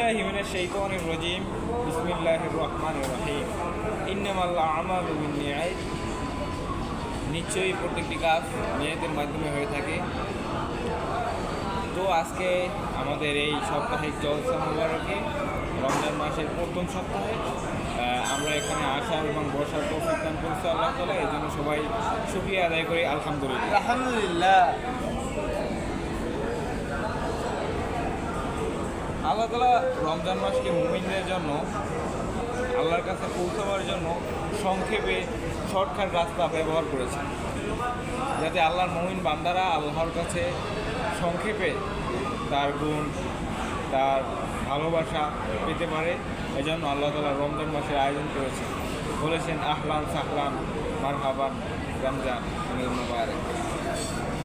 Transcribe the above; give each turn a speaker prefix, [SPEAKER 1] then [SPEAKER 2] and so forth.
[SPEAKER 1] বিল্লাহি মিনাশ শাইতানির রাজিম বিসমিল্লাহির রহমানির রহিম ইন্নামাল আমালু বিন্নিয়াত। নিশ্চয়ই প্রত্যেকটি কাজ নিয়তের মাধ্যমে হয়ে থাকে। তো আজকে আমাদের এই সাপ্তাহিক জলসা মুবারকে রমজান মাসের প্রথম সপ্তাহে আমরা এখানে আসার এবং বসার তৌফিক দান করেছে আল্লাহ তাআলা। এই জন্য সবাই শুকরিয়া আদায় করি আলহামদুলিল্লাহ।
[SPEAKER 2] আলহামদুলিল্লাহ।
[SPEAKER 1] আল্লাহ তাআলা রমজান মাসকে মুমিনদের জন্য আল্লাহর কাছে পৌঁছাবার জন্য সংক্ষেপে শর্টকাট রাস্তা ব্যবহার করেছেন, যাতে আল্লাহর মুমিন বান্দারা আল্লাহর কাছে সংক্ষেপে তার গুণ, তার ভালোবাসা পেতে পারে। এজন্য আল্লাহ তাআলা রমজান মাসের আয়োজন করেছেন, বলেছেন আহলান সাহলান মারহাবান রমজান মুবারক।